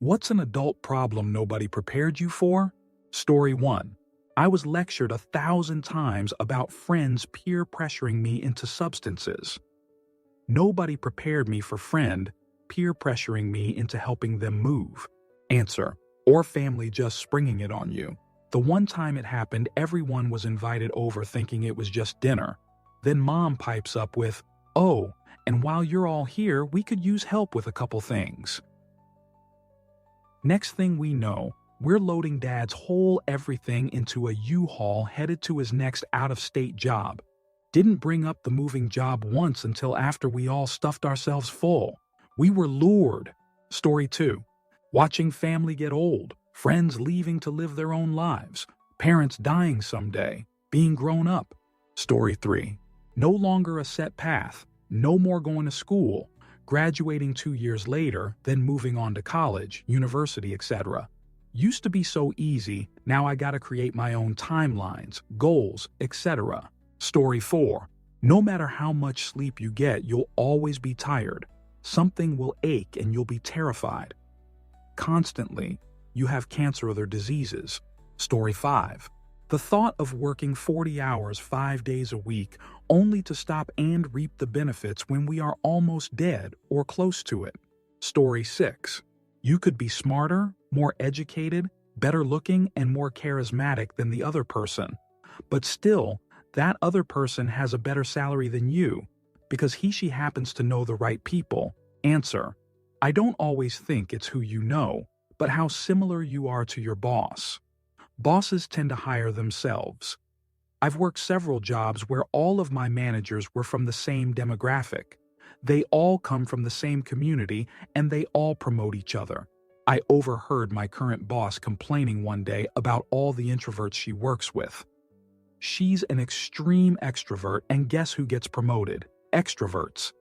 What's an adult problem nobody prepared you for? Story 1. I was lectured 1,000 times about friends peer pressuring me into substances. Nobody prepared me for friend peer pressuring me into helping them move. Answer. Or family just springing it on you. The one time it happened, everyone was invited over thinking it was just dinner. Then mom pipes up with, "Oh, and while you're all here, we could use help with a couple things." Next thing we know, we're loading dad's whole everything into a U-Haul headed to his next out-of-state job. Didn't bring up the moving job once until after we all stuffed ourselves full. We were lured. Story 2. Watching family get old, friends leaving to live their own lives, parents dying someday, being grown up. Story 3. No longer a set path, no more going to school, graduating 2 years later, then moving on to college, university, etc. Used to be so easy, now I gotta create my own timelines, goals, etc. Story 4. No matter how much sleep you get, you'll always be tired. Something will ache and you'll be terrified. Constantly, you have cancer or other diseases. Story 5. The thought of working 40 hours 5 days a week only to stop and reap the benefits when we are almost dead or close to it. Story 6. You could be smarter, more educated, better looking, and more charismatic than the other person. But still, that other person has a better salary than you because she happens to know the right people. Answer. I don't always think it's who you know, but how similar you are to your boss. Bosses tend to hire themselves. I've worked several jobs where all of my managers were from the same demographic. They all come from the same community and they all promote each other. I overheard my current boss complaining one day about all the introverts she works with. She's an extreme extrovert, and guess who gets promoted? Extroverts.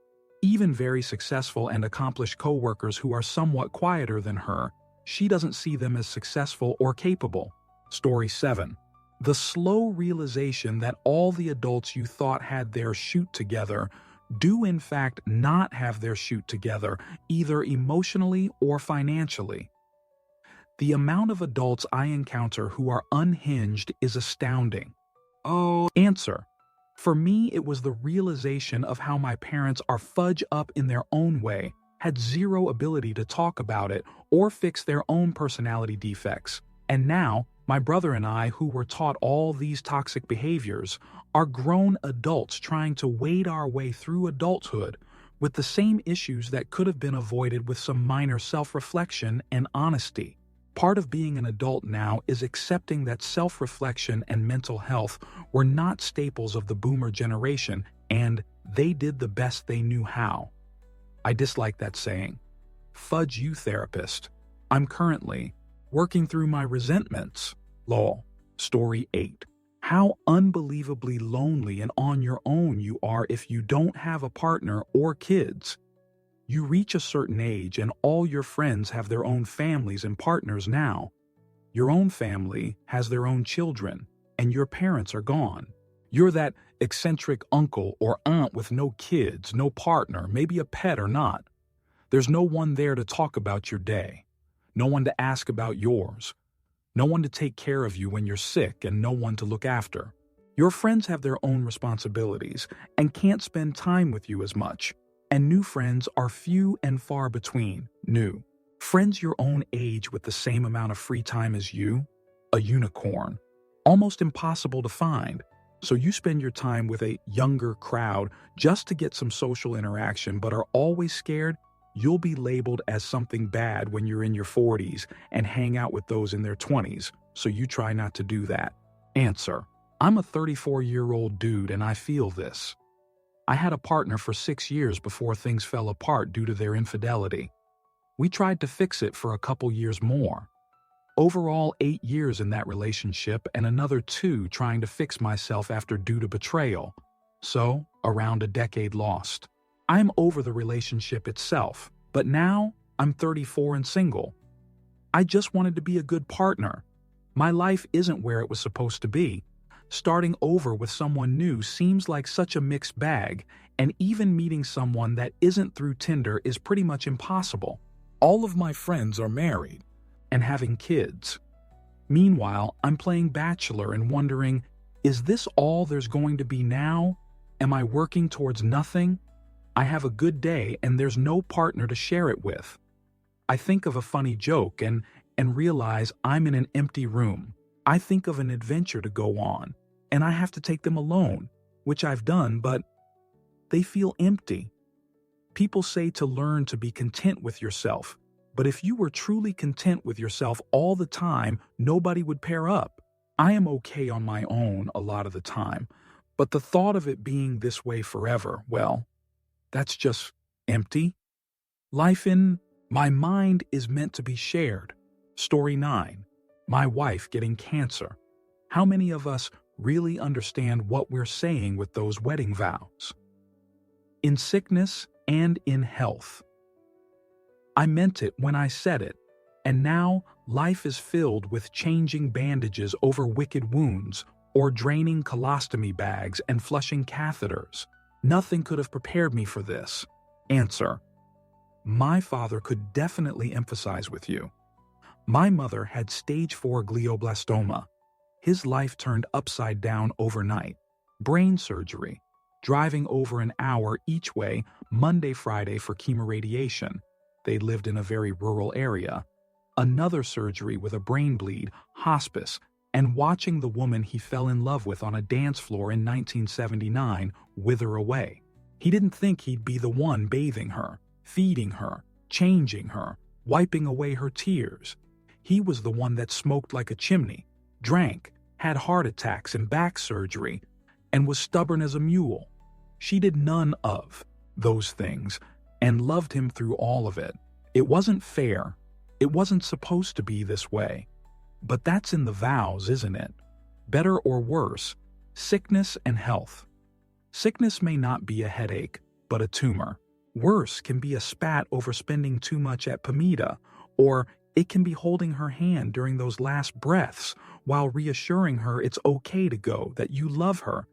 Even very successful and accomplished coworkers who are somewhat quieter than her, she doesn't see them as successful or capable. Story 7. The slow realization that all the adults you thought had their shoot together do in fact not have their shoot together, either emotionally or financially. The amount of adults I encounter who are unhinged is astounding. Answer. For me, it was the realization of how my parents are fudge up in their own way, had zero ability to talk about it or fix their own personality defects. And now, my brother and I, who were taught all these toxic behaviors, are grown adults trying to wade our way through adulthood with the same issues that could have been avoided with some minor self-reflection and honesty. Part of being an adult now is accepting that self-reflection and mental health were not staples of the boomer generation, and they did the best they knew how. I dislike that saying. Fudge you, therapist. I'm currently working through my resentments. Lol. Story 8. How unbelievably lonely and on your own you are if you don't have a partner or kids. You reach a certain age and all your friends have their own families and partners now. Your own family has their own children, and your parents are gone. You're that eccentric uncle or aunt with no kids, no partner, maybe a pet or not. There's no one there to talk about your day. No one to ask about yours. No one to take care of you when you're sick and no one to look after. Your friends have their own responsibilities and can't spend time with you as much. And new friends are few and far between. New friends your own age with the same amount of free time as you? A unicorn. Almost impossible to find. So you spend your time with a younger crowd just to get some social interaction, but are always scared you'll be labeled as something bad when you're in your 40s and hang out with those in their 20s, so you try not to do that. Answer. I'm a 34-year-old dude and I feel this. I had a partner for 6 years before things fell apart due to their infidelity. We tried to fix it for a couple years more. Overall 8 years in that relationship and another 2 trying to fix myself after due to betrayal. So, around a decade lost. I'm over the relationship itself, but now I'm 34 and single. I just wanted to be a good partner. My life isn't where it was supposed to be. Starting over with someone new seems like such a mixed bag, and even meeting someone that isn't through Tinder is pretty much impossible. All of my friends are married and having kids. Meanwhile, I'm playing Bachelor and wondering, is this all there's going to be now? Am I working towards nothing? I have a good day and there's no partner to share it with. I think of a funny joke and realize I'm in an empty room. I think of an adventure to go on, and I have to take them alone, which I've done, but they feel empty. People say to learn to be content with yourself, but if you were truly content with yourself all the time, nobody would pair up. I am okay on my own a lot of the time, but the thought of it being this way forever, well, that's just empty. Life in my mind is meant to be shared. Story 9. My wife getting cancer. How many of us really understand what we're saying with those wedding vows? In sickness and in health. I meant it when I said it, and now life is filled with changing bandages over wicked wounds or draining colostomy bags and flushing catheters. Nothing could have prepared me for this. Answer. My father could definitely empathize with you. My mother had stage 4 glioblastoma. His life turned upside down overnight. Brain surgery, driving over an hour each way Monday, Friday for chemoradiation. They lived in a very rural area. Another surgery with a brain bleed, hospice, and watching the woman he fell in love with on a dance floor in 1979 wither away. He didn't think he'd be the one bathing her, feeding her, changing her, wiping away her tears. He was the one that smoked like a chimney, drank, had heart attacks and back surgery, and was stubborn as a mule. She did none of those things and loved him through all of it. It wasn't fair. It wasn't supposed to be this way. But that's in the vows, isn't it? Better or worse, sickness and health. Sickness may not be a headache, but a tumor. Worse can be a spat over spending too much at Pamita, or it can be holding her hand during those last breaths while reassuring her it's okay to go, that you love her.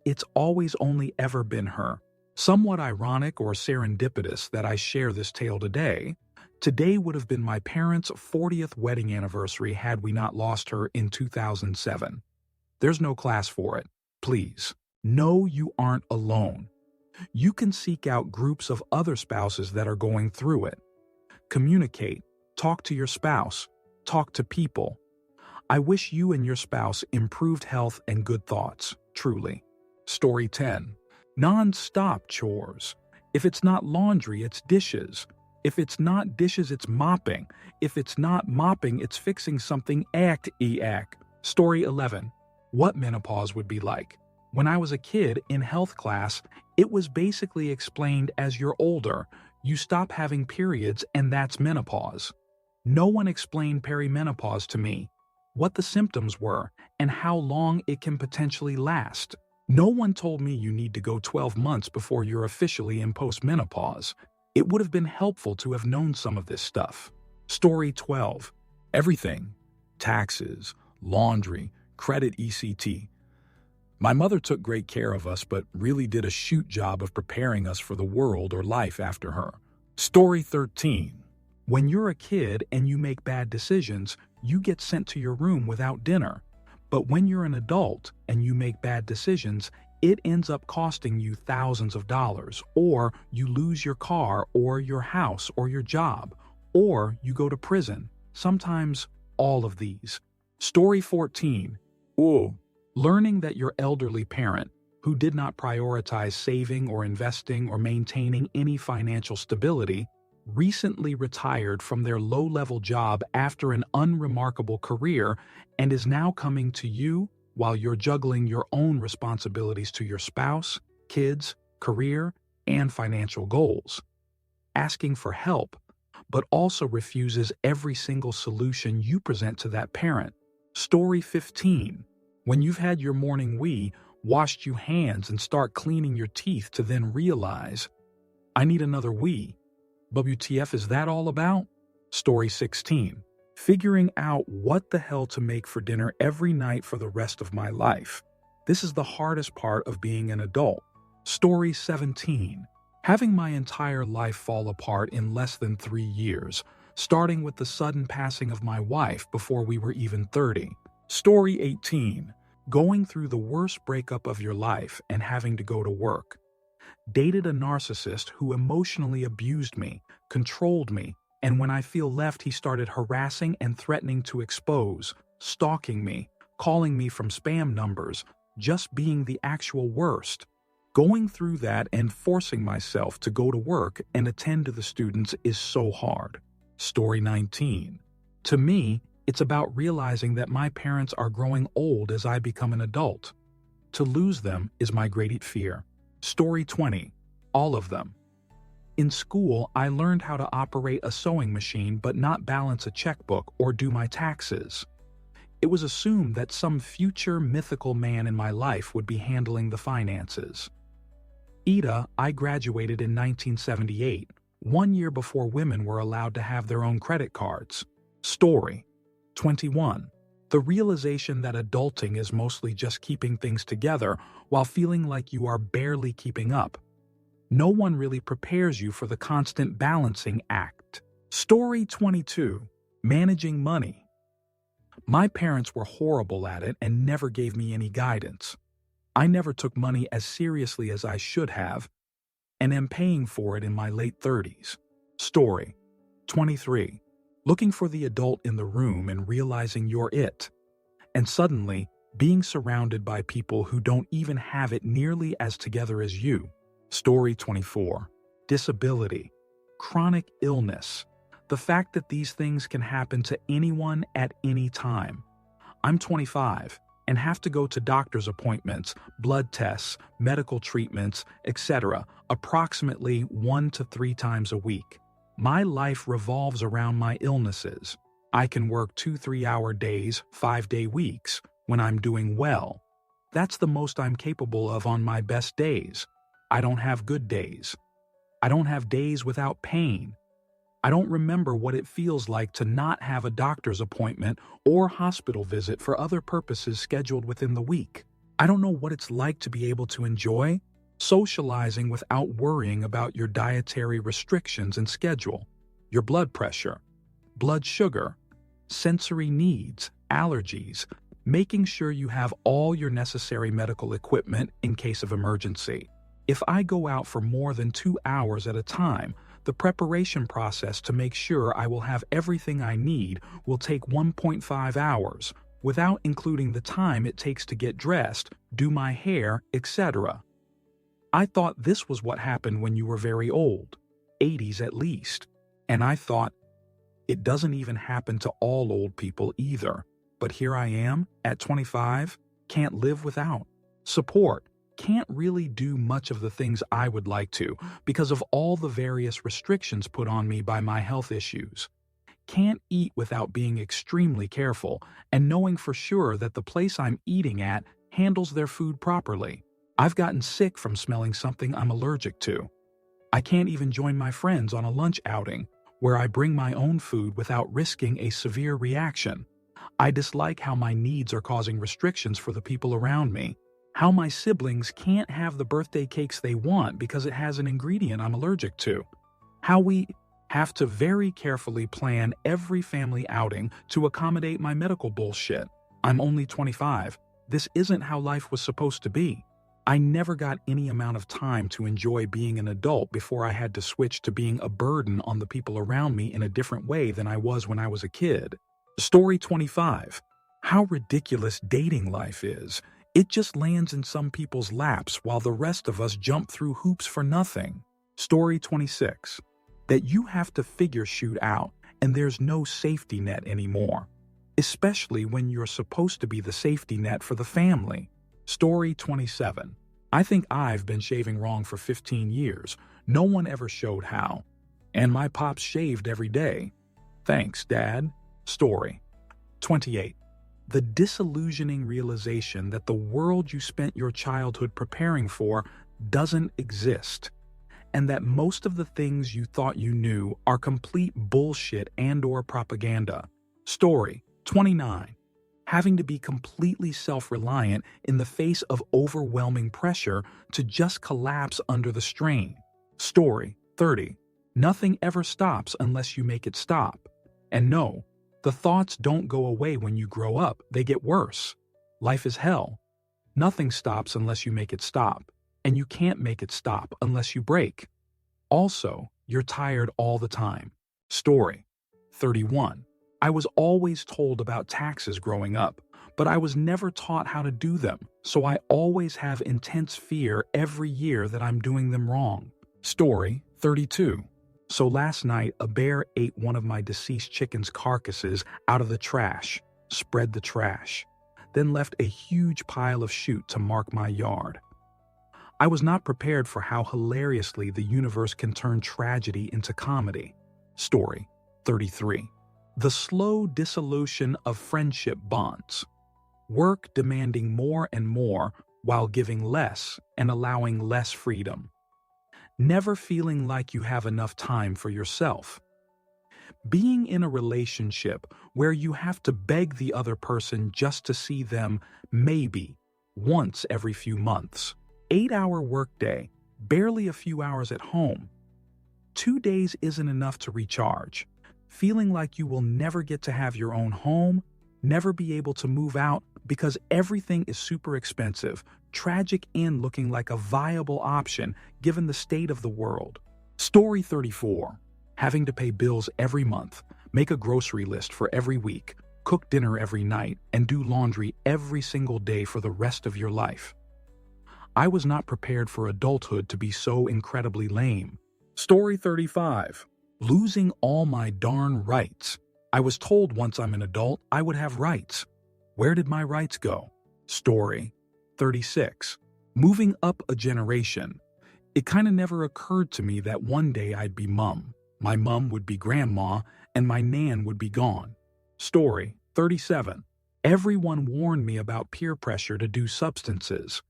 It's always only ever been her. Somewhat ironic or serendipitous that I share this tale today. Today would have been my parents' 40th wedding anniversary had we not lost her in 2007. There's no class for it. Please. No, you aren't alone. You can seek out groups of other spouses that are going through it. Communicate. Talk to your spouse. Talk to people. I wish you and your spouse improved health and good thoughts, truly. Story 10. Non-stop chores. If it's not laundry, it's dishes. If it's not dishes, it's mopping. If it's not mopping, it's fixing something. Act. Story 11. What menopause would be like. When I was a kid in health class, it was basically explained as you're older, you stop having periods and that's menopause. No one explained perimenopause to me, what the symptoms were, and how long it can potentially last. No one told me you need to go 12 months before you're officially in postmenopause. It would have been helpful to have known some of this stuff. Story 12. Everything. Taxes, laundry, credit ECT. My mother took great care of us, but really did a shoot job of preparing us for the world or life after her. Story 13. When you're a kid and you make bad decisions, you get sent to your room without dinner. But when you're an adult and you make bad decisions, it ends up costing you thousands of dollars, or you lose your car or your house or your job, or you go to prison. Sometimes all of these. Story 14. Ooh. Learning that your elderly parent, who did not prioritize saving or investing or maintaining any financial stability, recently retired from their low-level job after an unremarkable career and is now coming to you while you're juggling your own responsibilities to your spouse, kids, career, and financial goals. Asking for help, but also refuses every single solution you present to that parent. Story 15. When you've had your morning wee, washed your hands and start cleaning your teeth to then realize, I need another wee. WTF is that all about? Story 16. Figuring out what the hell to make for dinner every night for the rest of my life. This is the hardest part of being an adult. Story 17. Having my entire life fall apart in less than 3 years, starting with the sudden passing of my wife before we were even 30. Story 18. Going through the worst breakup of your life and having to go to work. Dated a narcissist who emotionally abused me, controlled me, and when I feel left, he started harassing and threatening to expose, stalking me, calling me from spam numbers, just being the actual worst. Going through that and forcing myself to go to work and attend to the students is so hard. Story 19. To me, it's about realizing that my parents are growing old as I become an adult. To lose them is my greatest fear. Story 20. All of them. In school, I learned how to operate a sewing machine but not balance a checkbook or do my taxes. It was assumed that some future mythical man in my life would be handling the finances. I graduated in 1978, 1 year before women were allowed to have their own credit cards. Story 21. The realization that adulting is mostly just keeping things together while feeling like you are barely keeping up. No one really prepares you for the constant balancing act. Story 22. Managing money. My parents were horrible at it and never gave me any guidance. I never took money as seriously as I should have, and am paying for it in my late 30s. Story 23. Looking for the adult in the room and realizing you're it. And suddenly, being surrounded by people who don't even have it nearly as together as you. Story 24. Disability. Chronic illness. The fact that these things can happen to anyone at any time. I'm 25 and have to go to doctor's appointments, blood tests, medical treatments, etc. approximately 1 to 3 times a week. My life revolves around my illnesses. I can work 2-3-hour days, 5-day weeks when I'm doing well. That's the most I'm capable of on my best days. I don't have good days. I don't have days without pain. I don't remember what it feels like to not have a doctor's appointment or hospital visit for other purposes scheduled within the week. I don't know what it's like to be able to enjoy socializing without worrying about your dietary restrictions and schedule, your blood pressure, blood sugar, sensory needs, allergies, making sure you have all your necessary medical equipment in case of emergency. If I go out for more than 2 hours at a time, the preparation process to make sure I will have everything I need will take 1.5 hours, without including the time it takes to get dressed, do my hair, etc. I thought this was what happened when you were very old, 80s at least, and I thought, it doesn't even happen to all old people either. But here I am, at 25, can't live without support. Can't really do much of the things I would like to because of all the various restrictions put on me by my health issues. Can't eat without being extremely careful and knowing for sure that the place I'm eating at handles their food properly. I've gotten sick from smelling something I'm allergic to. I can't even join my friends on a lunch outing where I bring my own food without risking a severe reaction. I dislike how my needs are causing restrictions for the people around me. How my siblings can't have the birthday cakes they want because it has an ingredient I'm allergic to. How we have to very carefully plan every family outing to accommodate my medical bullshit. I'm only 25. This isn't how life was supposed to be. I never got any amount of time to enjoy being an adult before I had to switch to being a burden on the people around me in a different way than I was when I was a kid. Story 25. How ridiculous dating life is. It just lands in some people's laps while the rest of us jump through hoops for nothing. Story 26. That you have to figure shoot out and there's no safety net anymore. Especially when you're supposed to be the safety net for the family. Story 27. I think I've been shaving wrong for 15 years. No one ever showed how. And my pops shaved every day. Thanks, Dad. Story 28. The disillusioning realization that the world you spent your childhood preparing for doesn't exist, and that most of the things you thought you knew are complete bullshit and/or propaganda. Story 29. Having to be completely self-reliant in the face of overwhelming pressure to just collapse under the strain. Story 30. Nothing ever stops unless you make it stop. And no, the thoughts don't go away when you grow up, they get worse. Life is hell. Nothing stops unless you make it stop, and you can't make it stop unless you break. Also, you're tired all the time. Story 31. I was always told about taxes growing up, but I was never taught how to do them, so I always have intense fear every year that I'm doing them wrong. Story 32. So last night, a bear ate one of my deceased chicken's carcasses out of the trash, spread the trash, then left a huge pile of shoot to mark my yard. I was not prepared for how hilariously the universe can turn tragedy into comedy. Story 33. The slow dissolution of friendship bonds. Work demanding more and more while giving less and allowing less freedom. Never feeling like you have enough time for yourself. Being in a relationship where you have to beg the other person just to see them maybe once every few months. 8-hour workday, barely a few hours at home. 2 days isn't enough to recharge. Feeling like you will never get to have your own home, never be able to move out because everything is super expensive. Tragic and looking like a viable option given the state of the world. Story 34. Having to pay bills every month, make a grocery list for every week, cook dinner every night, and do laundry every single day for the rest of your life. I was not prepared for adulthood to be so incredibly lame. Story 35. Losing all my darn rights. I was told once I'm an adult, I would have rights. Where did my rights go? Story 36. Moving up a generation. It kind of never occurred to me that one day I'd be mum, my mum would be grandma, and my nan would be gone. Story 37. Everyone warned me about peer pressure to do substances.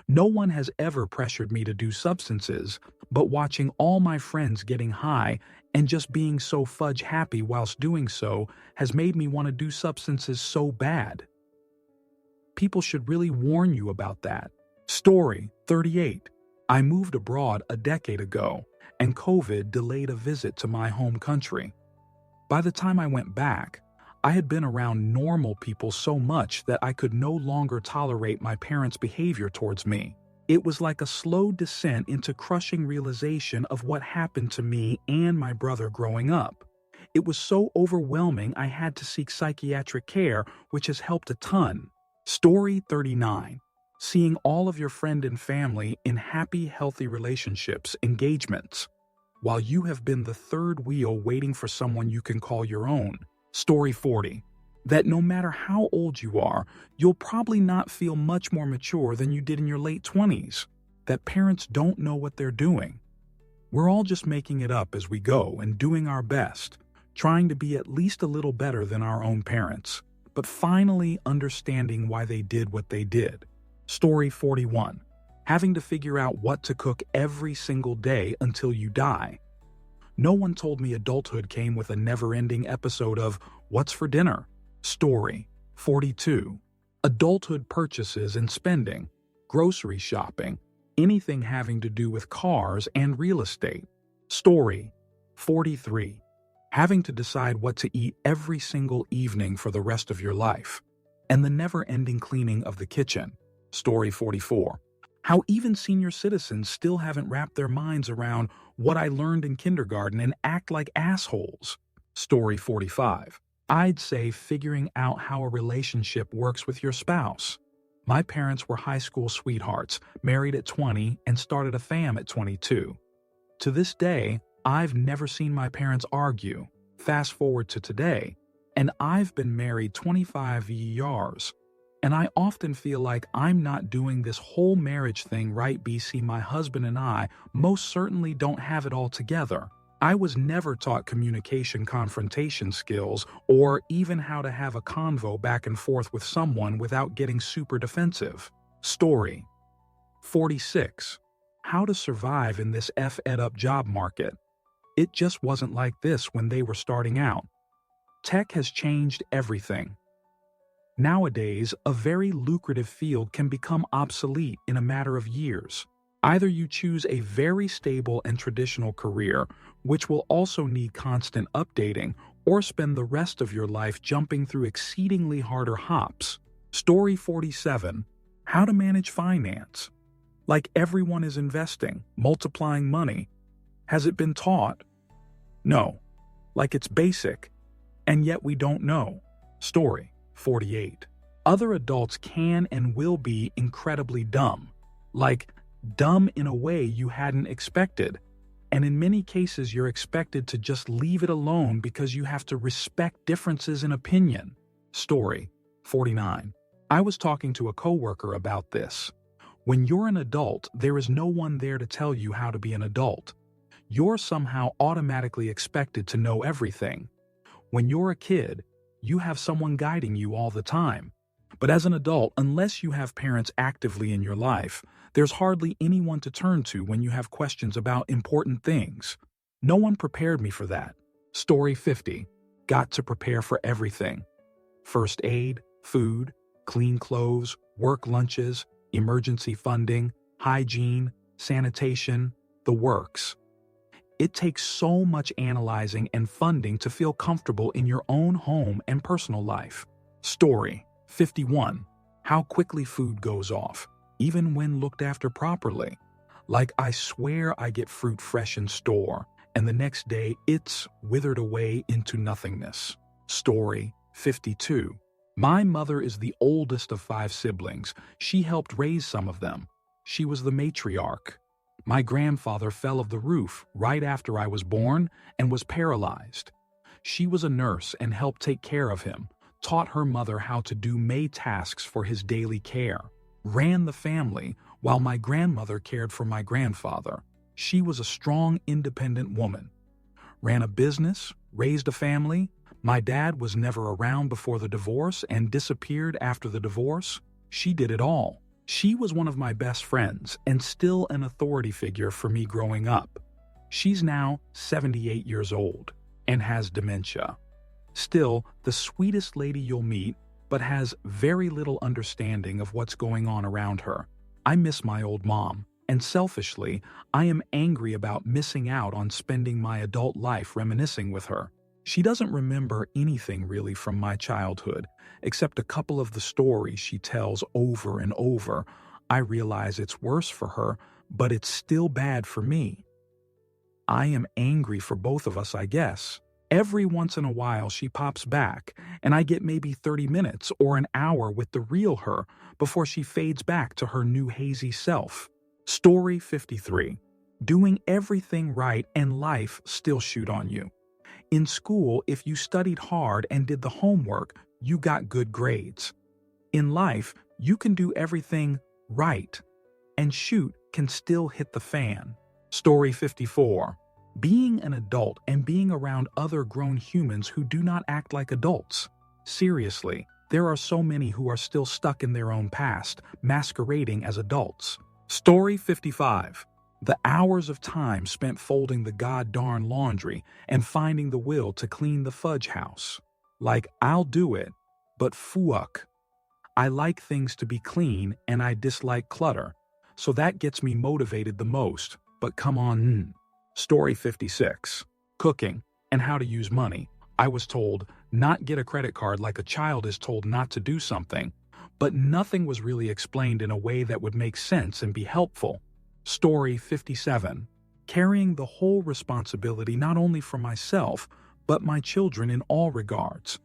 No one has ever pressured me to do substances, but watching all my friends getting high and just being so fudge happy whilst doing so has made me want to do substances so bad. People should really warn you about that. Story 38. I moved abroad a decade ago, and COVID delayed a visit to my home country. By the time I went back, I had been around normal people so much that I could no longer tolerate my parents' behavior towards me. It was like a slow descent into crushing realization of what happened to me and my brother growing up. It was so overwhelming I had to seek psychiatric care, which has helped a ton. Story 39. Seeing all of your friend and family in happy, healthy relationships, engagements, while you have been the third wheel waiting for someone you can call your own. Story 40. That no matter how old you are, you'll probably not feel much more mature than you did in your late 20s. That parents don't know what they're doing. We're all just making it up as we go and doing our best, trying to be at least a little better than our own parents, but finally understanding why they did what they did. Story 41. Having to figure out what to cook every single day until you die. No one told me adulthood came with a never-ending episode of What's for Dinner? Story 42. Adulthood purchases and spending, grocery shopping, anything having to do with cars and real estate. Story 43. Having to decide what to eat every single evening for the rest of your life, and the never-ending cleaning of the kitchen. Story 44. How even senior citizens still haven't wrapped their minds around what I learned in kindergarten and act like assholes. Story 45. I'd say figuring out how a relationship works with your spouse. My parents were high school sweethearts, married at 20 and started a fam at 22. To this day, I've never seen my parents argue. Fast forward to today, and I've been married 25 years. And I often feel like I'm not doing this whole marriage thing right. BC, my husband and I most certainly don't have it all together. I was never taught communication confrontation skills or even how to have a convo back and forth with someone without getting super defensive. Story 46. How to survive in this F-ed up job market. It just wasn't like this when they were starting out. Tech has changed everything. Nowadays, a very lucrative field can become obsolete in a matter of years. Either you choose a very stable and traditional career, which will also need constant updating, or spend the rest of your life jumping through exceedingly harder hops. Story 47. How to manage finance. Like everyone is investing, multiplying money. Has it been taught? No. Like it's basic. And yet we don't know. Story 48. Other adults can and will be incredibly dumb. Like, dumb in a way you hadn't expected. And in many cases, you're expected to just leave it alone because you have to respect differences in opinion. Story 49. I was talking to a coworker about this. When you're an adult, there is no one there to tell you how to be an adult. You're somehow automatically expected to know everything. When you're a kid, you have someone guiding you all the time. But as an adult, unless you have parents actively in your life, there's hardly anyone to turn to when you have questions about important things. No one prepared me for that. Story 50. Got to prepare for everything. First aid, food, clean clothes, work lunches, emergency funding, hygiene, sanitation, the works. It takes so much analyzing and funding to feel comfortable in your own home and personal life. Story 51. How quickly food goes off, even when looked after properly. Like, I swear I get fruit fresh in store, and the next day it's withered away into nothingness. Story 52. My mother is the oldest of 5 siblings. She helped raise some of them. She was the matriarch. My grandfather fell off the roof right after I was born and was paralyzed. She was a nurse and helped take care of him, taught her mother how to do tasks for his daily care, ran the family while my grandmother cared for my grandfather. She was a strong, independent woman. Ran a business, raised a family. My dad was never around before the divorce and disappeared after the divorce. She did it all. She was one of my best friends and still an authority figure for me growing up. She's now 78 years old and has dementia. Still, the sweetest lady you'll meet, but has very little understanding of what's going on around her. I miss my old mom, and selfishly, I am angry about missing out on spending my adult life reminiscing with her. She doesn't remember anything really from my childhood, except a couple of the stories she tells over and over. I realize it's worse for her, but it's still bad for me. I am angry for both of us, I guess. Every once in a while she pops back, and I get maybe 30 minutes or an hour with the real her before she fades back to her new hazy self. Story 53. Doing everything right and life still shoot on you. In school, if you studied hard and did the homework, you got good grades. In life, you can do everything right, and shoot can still hit the fan. Story 54. Being an adult and being around other grown humans who do not act like adults. Seriously, there are so many who are still stuck in their own past, masquerading as adults. Story 55. The hours of time spent folding the god-darn laundry and finding the will to clean the fudge house. Like, I'll do it, but fuck. I like things to be clean and I dislike clutter, so that gets me motivated the most, but come on. Story 56. Cooking and how to use money. I was told not get a credit card like a child is told not to do something, but nothing was really explained in a way that would make sense and be helpful. Story 57. Carrying the whole responsibility not only for myself, but my children in all regards.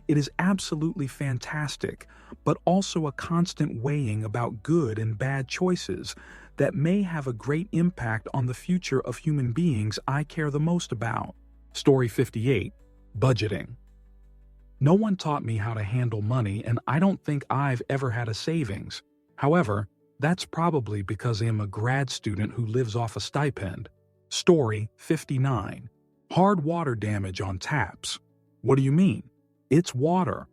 It is absolutely fantastic, but also a constant weighing about good and bad choices that may have a great impact on the future of human beings I care the most about. Story 58. Budgeting. No one taught me how to handle money, and I don't think I've ever had a savings. However, that's probably because I'm a grad student who lives off a stipend. Story 59. Hard water damage on taps. What do you mean? It's water.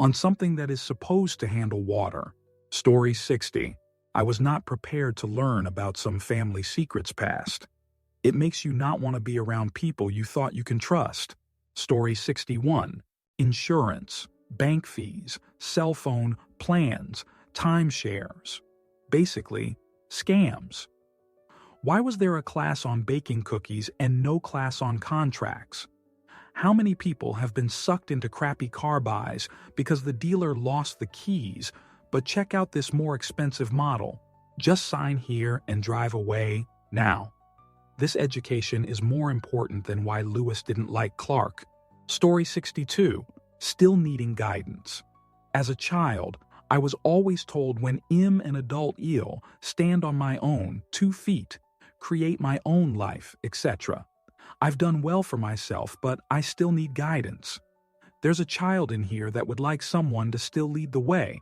On something that is supposed to handle water. Story 60. I was not prepared to learn about some family secrets past. It makes you not want to be around people you thought you can trust. Story 61. Insurance, bank fees, cell phone plans, timeshares. Basically, scams. Why was there a class on baking cookies and no class on contracts? How many people have been sucked into crappy car buys because the dealer lost the keys, but check out this more expensive model. Just sign here and drive away now. This education is more important than why Lewis didn't like Clark. Story 62. Still needing guidance. As a child, I was always told when I'm an adult ill, stand on my own 2 feet, create my own life, etc. I've done well for myself, but I still need guidance. There's a child in here that would like someone to still lead the way,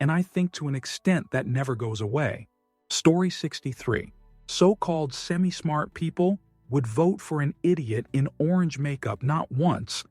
and I think to an extent that never goes away. Story 63. So-called semi-smart people would vote for an idiot in orange makeup not once,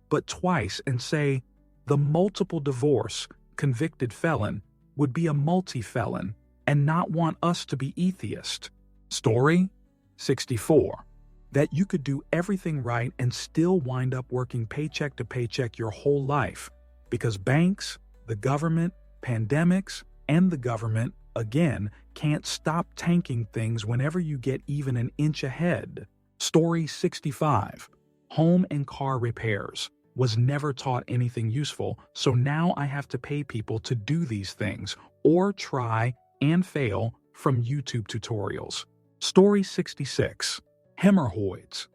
but twice and say, the multiple divorce, convicted felon, would be a multi-felon and not want us to be atheist. Story 64. That you could do everything right and still wind up working paycheck to paycheck your whole life because banks, the government, pandemics, and the government, again, can't stop tanking things whenever you get even an inch ahead. Story 65. Home and car repairs. Was never taught anything useful, so now I have to pay people to do these things, or try and fail from YouTube tutorials. Story 66. Hemorrhoids.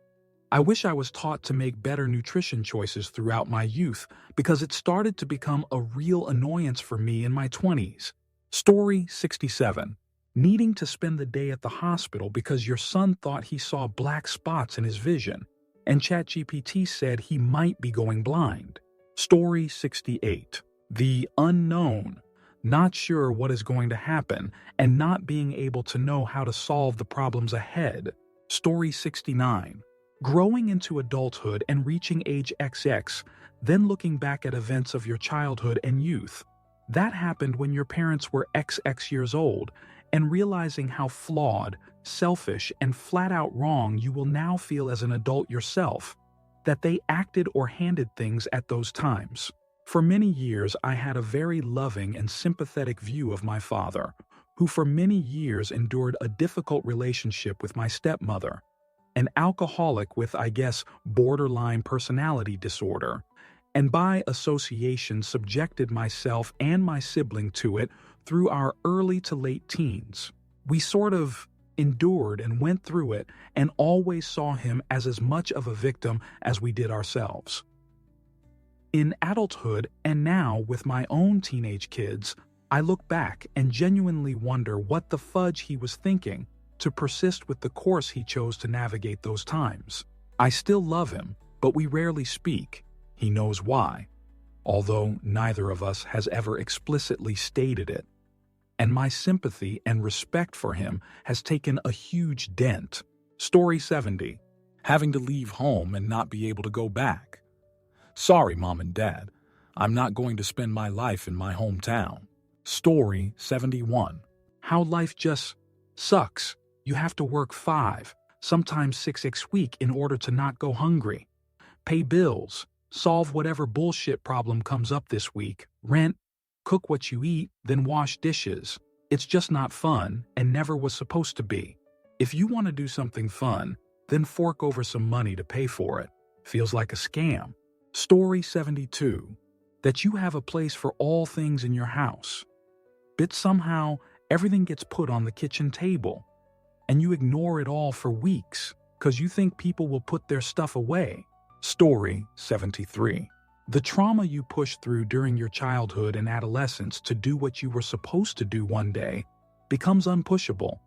I wish I was taught to make better nutrition choices throughout my youth because it started to become a real annoyance for me in my 20s. Story 67. Needing to spend the day at the hospital because your son thought he saw black spots in his vision, and ChatGPT said he might be going blind. Story 68. The unknown. Not sure what is going to happen and not being able to know how to solve the problems ahead. Story 69. Growing into adulthood and reaching age XX, then looking back at events of your childhood and youth. That happened when your parents were XX years old, and realizing how flawed, selfish, and flat-out wrong you will now feel as an adult yourself, that they acted or handed things at those times. For many years, I had a very loving and sympathetic view of my father, who for many years endured a difficult relationship with my stepmother, an alcoholic with, I guess, borderline personality disorder, and by association subjected myself and my sibling to it through our early to late teens. We sort of endured and went through it and always saw him as much of a victim as we did ourselves. In adulthood, and now with my own teenage kids, I look back and genuinely wonder what the fudge he was thinking to persist with the course he chose to navigate those times. I still love him, but we rarely speak. He knows why, although neither of us has ever explicitly stated it. And my sympathy and respect for him has taken a huge dent. Story 70. Having to leave home and not be able to go back. Sorry, Mom and Dad. I'm not going to spend my life in my hometown. Story 71. How life just sucks. You have to work 5, sometimes 6 weeks in order to not go hungry. Pay bills. Solve whatever bullshit problem comes up this week. Rent. Cook what you eat, then wash dishes. It's just not fun and never was supposed to be. If you want to do something fun, then fork over some money to pay for it. Feels like a scam. Story 72. That you have a place for all things in your house. But somehow, everything gets put on the kitchen table. And you ignore it all for weeks because you think people will put their stuff away. Story 73. The trauma you pushed through during your childhood and adolescence to do what you were supposed to do one day becomes unpushable.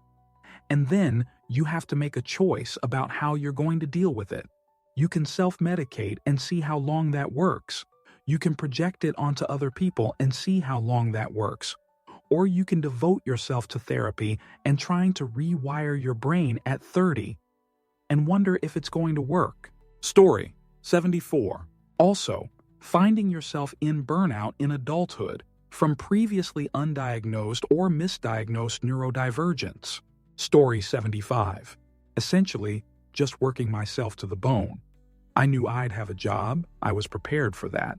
And then you have to make a choice about how you're going to deal with it. You can self-medicate and see how long that works. You can project it onto other people and see how long that works. Or you can devote yourself to therapy and trying to rewire your brain at 30 and wonder if it's going to work. Story 74. Also, finding yourself in burnout in adulthood from previously undiagnosed or misdiagnosed neurodivergence. Story 75. Essentially, just working myself to the bone. I knew I'd have a job, I was prepared for that.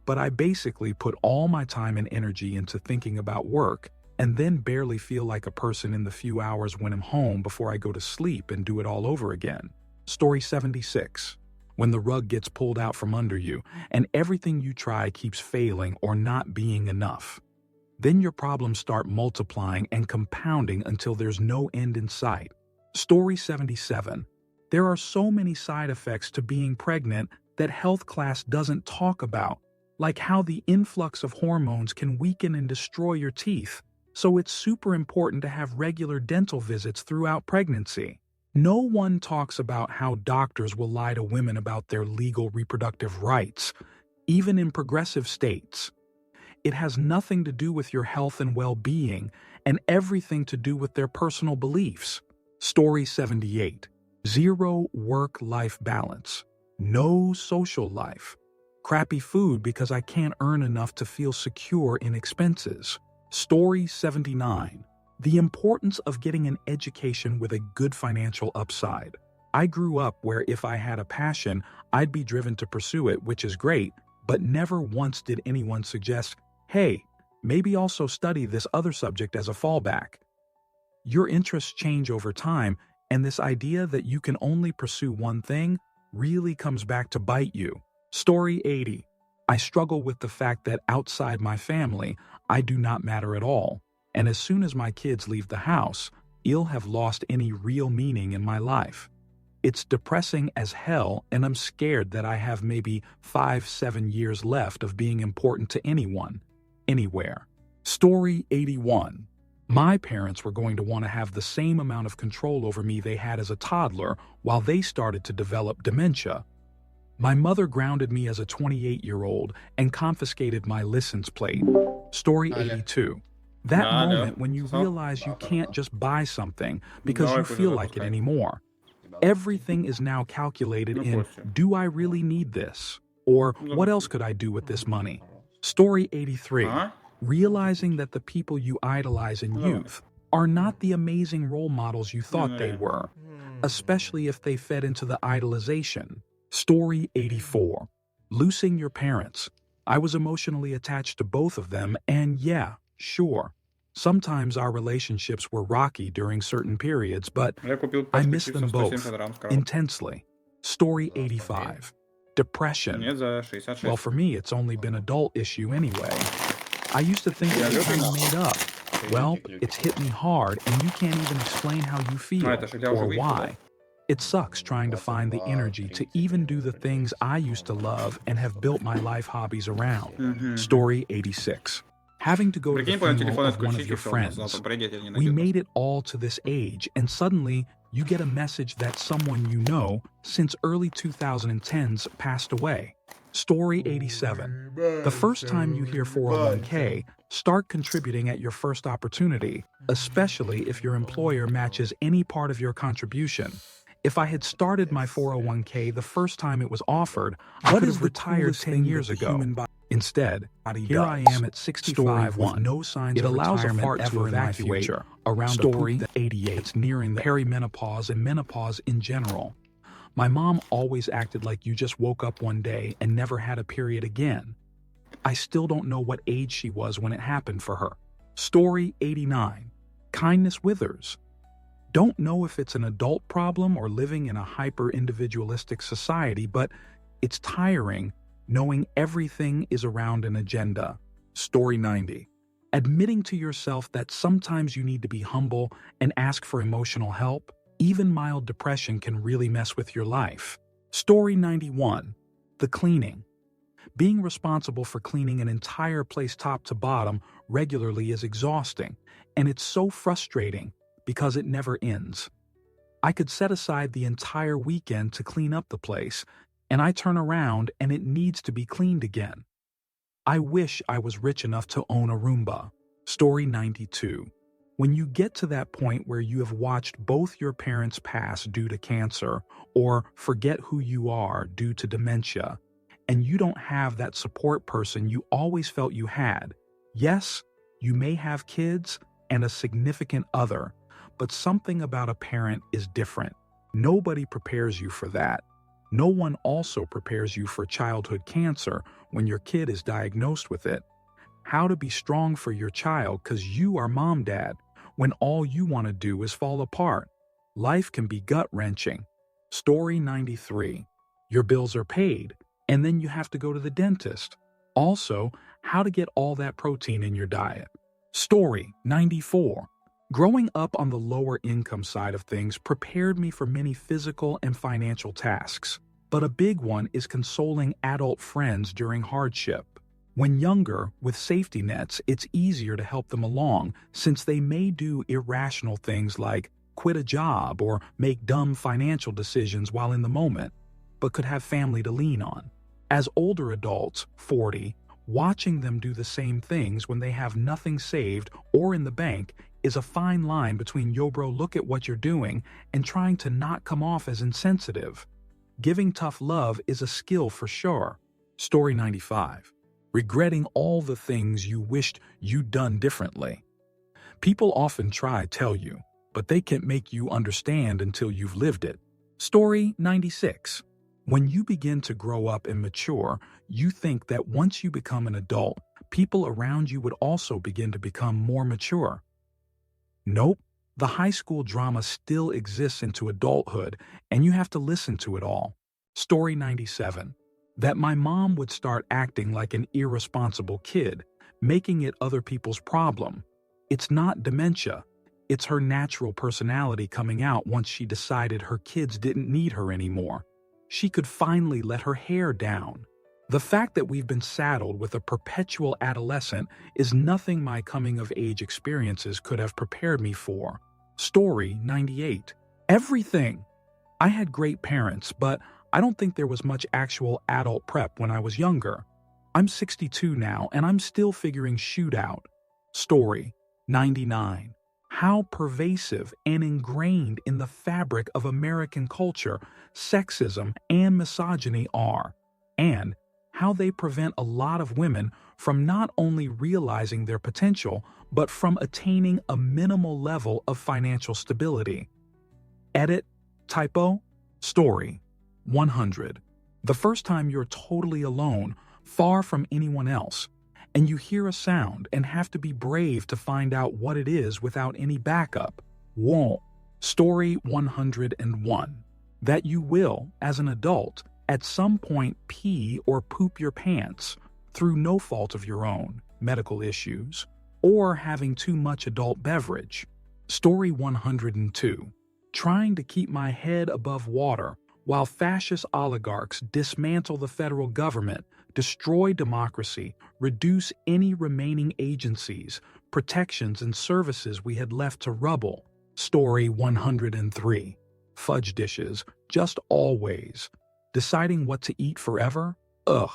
But I basically put all my time and energy into thinking about work and then barely feel like a person in the few hours when I'm home before I go to sleep and do it all over again. Story 76. When the rug gets pulled out from under you and everything you try keeps failing or not being enough. Then your problems start multiplying and compounding until there's no end in sight. Story 77. There are so many side effects to being pregnant that health class doesn't talk about, like how the influx of hormones can weaken and destroy your teeth, so it's super important to have regular dental visits throughout pregnancy. No one talks about how doctors will lie to women about their legal reproductive rights, even in progressive states. It has nothing to do with your health and well-being, and everything to do with their personal beliefs. Story 78. Zero work-life balance. No social life. Crappy food because I can't earn enough to feel secure in expenses. Story 79. The importance of getting an education with a good financial upside. I grew up where if I had a passion, I'd be driven to pursue it, which is great, but never once did anyone suggest, hey, maybe also study this other subject as a fallback. Your interests change over time, and this idea that you can only pursue one thing really comes back to bite you. Story 80. I struggle with the fact that outside my family, I do not matter at all, and as soon as my kids leave the house, I'll have lost any real meaning in my life. It's depressing as hell, and I'm scared that I have maybe 5-7 years left of being important to anyone, anywhere. Story 81. My parents were going to want to have the same amount of control over me they had as a toddler while they started to develop dementia. My mother grounded me as a 28-year-old and confiscated my license plate. Story 82. That moment when you realize you can't just buy something because you feel like it anymore. Everything is now calculated in, do I really need this? Or what else could I do with this money? Story 83. Realizing that the people you idolize in youth are not the amazing role models you thought they were, especially if they fed into the idolization. Story 84. Losing your parents. I was emotionally attached to both of them, and yeah, sure. Sometimes our relationships were rocky during certain periods, but I miss them both intensely. Story 85. Depression. Well, for me, it's only been an adult issue anyway. I used to think it was kind of made up. Well, it's hit me hard, and you can't even explain how you feel or why. It sucks trying to find the energy to even do the things I used to love and have built my life hobbies around. Story 86. Having to go to the funeral of one of your friends. We made it all to this age, and suddenly you get a message that someone you know since early 2010s passed away. Story 87. The first time you hear 401k, start contributing at your first opportunity, especially if your employer matches any part of your contribution. If I had started my 401k the first time it was offered, I could have retired 10 years ago. Instead, here I am at 65 with no signs of retirement ever in my future. Around Story 88, it's nearing the perimenopause and menopause in general. My mom always acted like you just woke up one day and never had a period again. I still don't know what age she was when it happened for her. Story 89. Kindness withers. Don't know if it's an adult problem or living in a hyper-individualistic society, but it's tiring knowing everything is around an agenda. Story 90. Admitting to yourself that sometimes you need to be humble and ask for emotional help, even mild depression can really mess with your life. Story 91. The cleaning. Being responsible for cleaning an entire place top to bottom regularly is exhausting, and it's so frustrating because it never ends. I could set aside the entire weekend to clean up the place, and I turn around and it needs to be cleaned again. I wish I was rich enough to own a Roomba. Story 92. When you get to that point where you have watched both your parents pass due to cancer or forget who you are due to dementia, and you don't have that support person you always felt you had. Yes, you may have kids and a significant other, but something about a parent is different. Nobody prepares you for that. No one also prepares you for childhood cancer when your kid is diagnosed with it. how to be strong for your child because you are mom dad when all you want to do is fall apart. Life can be gut-wrenching. Story 93. Your bills are paid, and then you have to go to the dentist. Also, how to get all that protein in your diet. Story 94. Growing up on the lower income side of things prepared me for many physical and financial tasks, but a big one is consoling adult friends during hardship. When younger, with safety nets, it's easier to help them along since they may do irrational things like quit a job or make dumb financial decisions while in the moment, but could have family to lean on. As older adults, 40, watching them do the same things when they have nothing saved or in the bank is a fine line between yo bro look at what you're doing and trying to not come off as insensitive. Giving tough love is a skill for sure. Story 95. Regretting all the things you wished you'd done differently. People often try to tell you, but they can't make you understand until you've lived it. Story 96. When you begin to grow up and mature, you think that once you become an adult, people around you would also begin to become more mature. Nope, the high school drama still exists into adulthood, and you have to listen to it all. Story 97. That my mom would start acting like an irresponsible kid, making it other people's problem. It's not dementia. It's her natural personality coming out once she decided her kids didn't need her anymore. She could finally let her hair down. The fact that we've been saddled with a perpetual adolescent is nothing my coming-of-age experiences could have prepared me for. Story 98. Everything. I had great parents, but I don't think there was much actual adult prep when I was younger. I'm 62 now, and I'm still figuring shoot out. Story 99. How pervasive and ingrained in the fabric of American culture sexism and misogyny are, and how they prevent a lot of women from not only realizing their potential, but from attaining a minimal level of financial stability. Edit, typo, story 100. The first time you're totally alone, far from anyone else, and you hear a sound and have to be brave to find out what it is without any backup. Whoa. Story 101. That you will, as an adult, at some point pee or poop your pants through no fault of your own, medical issues, or having too much adult beverage. Story 102. Trying to keep my head above water while fascist oligarchs dismantle the federal government, destroy democracy, reduce any remaining agencies, protections, and services we had left to rubble. Story 103. Fudge dishes, just always. Deciding what to eat forever? Ugh.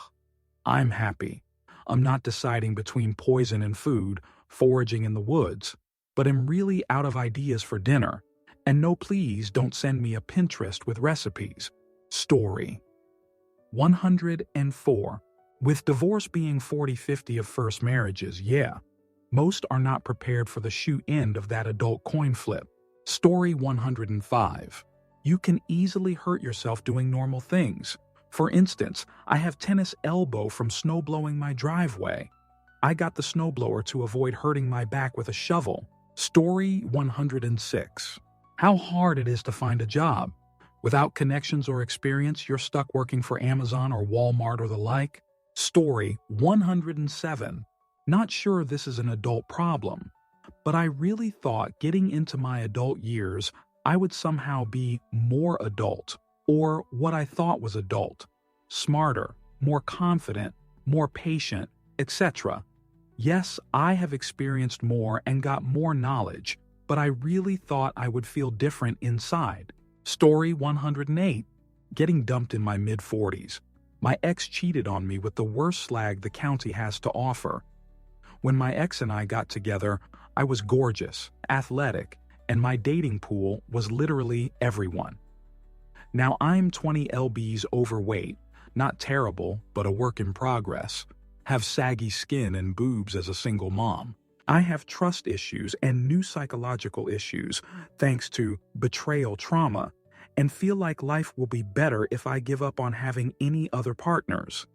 I'm happy. I'm not deciding between poison and food, foraging in the woods, but am really out of ideas for dinner. And no, please don't send me a Pinterest with recipes. Story 104. With divorce being 40-50 of first marriages, yeah, most are not prepared for the shoot end of that adult coin flip. Story 105. You can easily hurt yourself doing normal things. For instance, I have tennis elbow from snowblowing my driveway. I got the snowblower to avoid hurting my back with a shovel. Story 106. How hard it is to find a job. Without connections or experience, you're stuck working for Amazon or Walmart or the like. Story 107. Not sure this is an adult problem, but I really thought getting into my adult years, I would somehow be more adult, or what I thought was adult, smarter, more confident, more patient, etc. Yes, I have experienced more and got more knowledge, but I really thought I would feel different inside. Story 108. Getting dumped in my mid-40s. My ex cheated on me with the worst slag the county has to offer. When my ex and I got together, I was gorgeous, athletic, and my dating pool was literally everyone. Now I'm 20 lbs overweight, not terrible, but a work in progress. Have saggy skin and boobs as a single mom. I have trust issues and new psychological issues thanks to betrayal trauma, and feel like life will be better if I give up on having any other partners.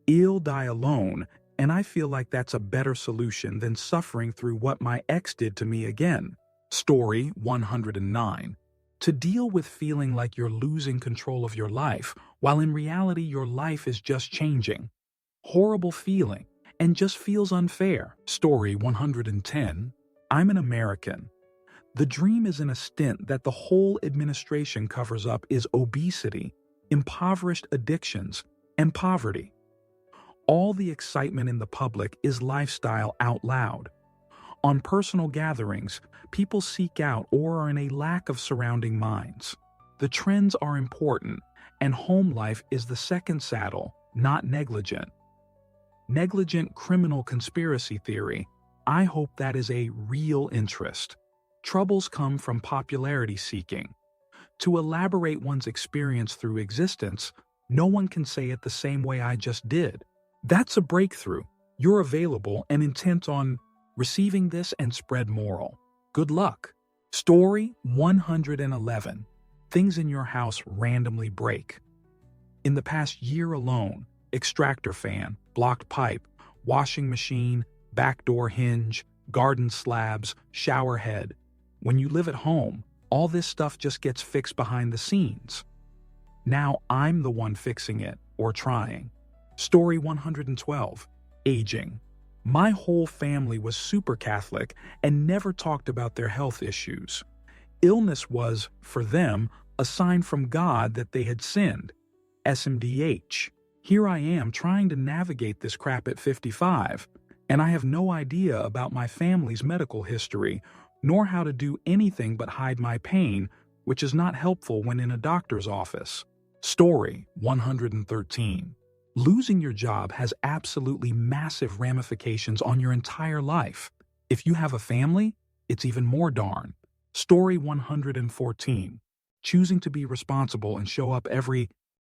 I'll die alone, and I feel like that's a better solution than suffering through what my ex did to me again. Story 109. To deal with feeling like you're losing control of your life, while in reality your life is just changing. Horrible feeling, and just feels unfair. Story 110. I'm an American. The dream is in a stint that the whole administration covers up is obesity, impoverished addictions, and poverty. All the excitement in the public is lifestyle out loud. On personal gatherings, people seek out or are in a lack of surrounding minds. The trends are important, and home life is the second saddle, not negligent. Negligent criminal conspiracy theory. I hope that is a real interest. Troubles come from popularity seeking. To elaborate one's experience through existence, no one can say it the same way I just did. That's a breakthrough. You're available and intent on receiving this and spread moral. Good luck. Story 111. Things in your house randomly break. In the past year alone, extractor fan, blocked pipe, washing machine, back door hinge, garden slabs, shower head. When you live at home, all this stuff just gets fixed behind the scenes. Now I'm the one fixing it, or trying. Story 112. Aging. My whole family was super Catholic and never talked about their health issues. Illness was, for them, a sign from God that they had sinned. SMDH. Here I am trying to navigate this crap at 55, and I have no idea about my family's medical history, nor how to do anything but hide my pain, which is not helpful when in a doctor's office. Story 113. Losing your job has absolutely massive ramifications on your entire life. If you have a family, it's even more darn. Story 114. Choosing to be responsible and show up every